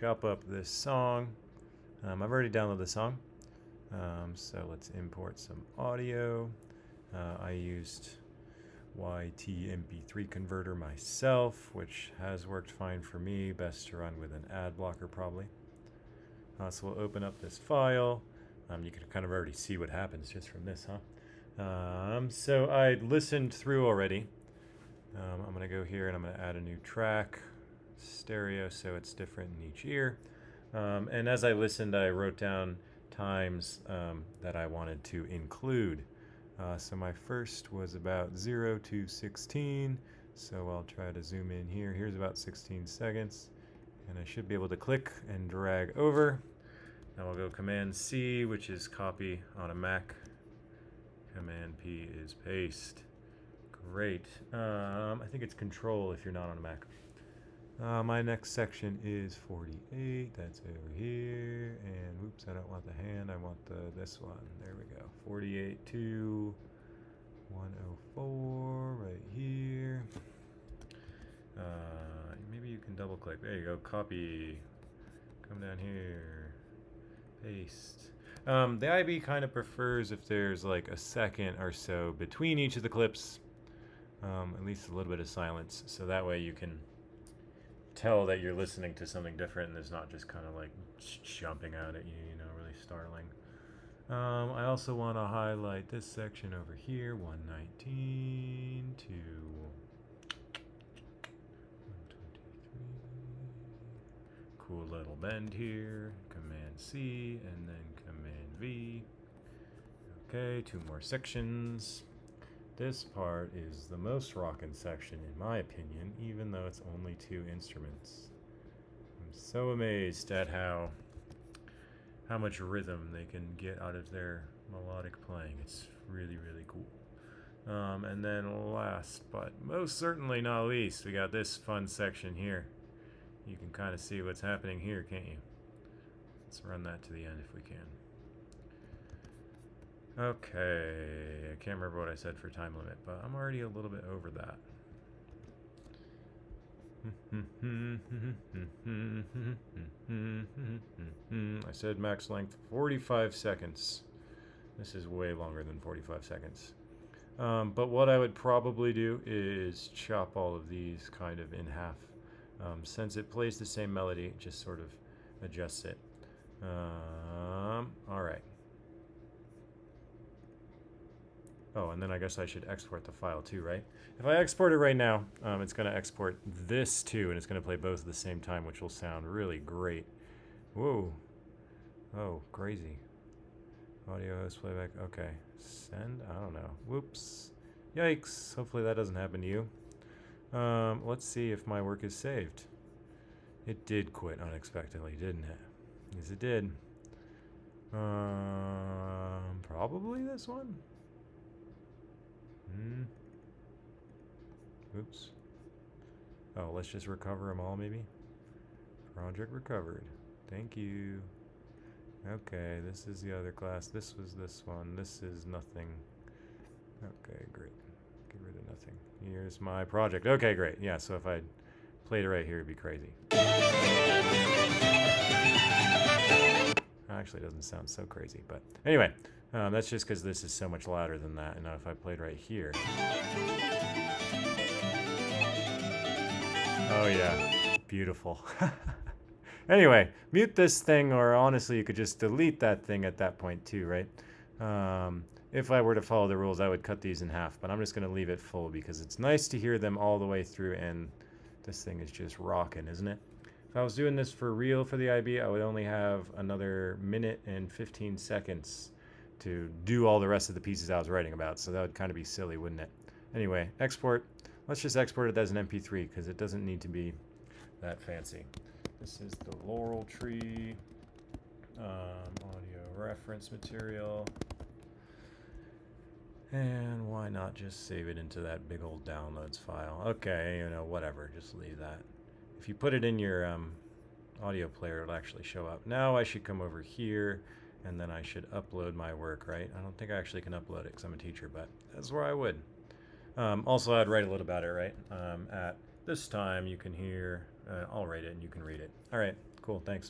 chop up this song. I've already downloaded the song, so let's import some audio. I used YT-MP3 converter myself, which has worked fine for me. Best to run with an ad blocker probably. So we'll open up this file. You can kind of already see what happens just from this, huh? So I listened through already. I'm going to go here and I'm going to add a new track, stereo, so it's different in each ear. And as I listened, I wrote down times that I wanted to include. So my first was about 0 to 16. So I'll try to zoom in here. Here's about 16 seconds. And I should be able to click and drag over. Now I'll go Command C, which is copy on a Mac. Command P is paste. Great. I think it's Control if you're not on a Mac. My next section is 48. That's over here. And whoops, I don't want the hand. I want this one. There we go. 48 to 104 right here. Maybe you can double click. There you go. Copy. Come down here. Paste. The IB kind of prefers if there's like a second or so between each of the clips. At least a little bit of silence. So that way you can tell that you're listening to something different and there's not just kind of like jumping out at you, really startling. I also want to highlight this section over here, 119 to 123. Cool little bend here. Command C and then Command V. Okay, 2 more sections. This part is the most rockin' section in my opinion, even though it's only 2 instruments. I'm so amazed at how much rhythm they can get out of their melodic playing. It's really, really cool. And then last but most certainly not least, we got this fun section here. You can kind of see what's happening here, can't you? Let's run that to the end if we can. Okay, I can't remember what I said for time limit, but I'm already a little bit over that. I said max length 45 seconds. This is way longer than 45 seconds. But what I would probably do is chop all of these kind of in half. Since it plays the same melody, it just sort of adjusts it. All right. Oh, and then I guess I should export the file too, right? If I export it right now, it's going to export this too, and it's going to play both at the same time, which will sound really great. Whoa. Oh, crazy. Audio host playback. Okay. Send? I don't know. Whoops. Yikes. Hopefully that doesn't happen to you. Let's see if my work is saved. It did quit unexpectedly, didn't it? Yes, it did. Probably this one? Oops. Oh, let's just recover them all, maybe? Project recovered. Thank you. Okay, this is the other class. This was this one. This is nothing. Okay, great. Get rid of nothing. Here's my project. Okay, great. Yeah, so if I played it right here, it'd be crazy. Actually, it doesn't sound so crazy, but anyway, that's just because this is so much louder than that. And now if I played right here. Oh yeah, beautiful. Anyway, mute this thing, or honestly, you could just delete that thing at that point too, right? If I were to follow the rules, I would cut these in half, but I'm just going to leave it full because it's nice to hear them all the way through, and this thing is just rocking, isn't it? If I was doing this for real for the IB, I would only have another minute and 15 seconds to do all the rest of the pieces I was writing about, so that would kind of be silly, wouldn't it? Anyway, export. Let's just export it as an MP3 because it doesn't need to be that fancy. This is the Laurel Tree audio reference material. And why not just save it into that big old downloads file? Okay, whatever, just leave that. If you put it in your audio player, it'll actually show up. Now I should come over here, and then I should upload my work, right? I don't think I actually can upload it because I'm a teacher, but that's where I would. Also, I'd write a little about it, right? At this time, you can hear, I'll write it and you can read it. All right, cool. Cool. Thanks.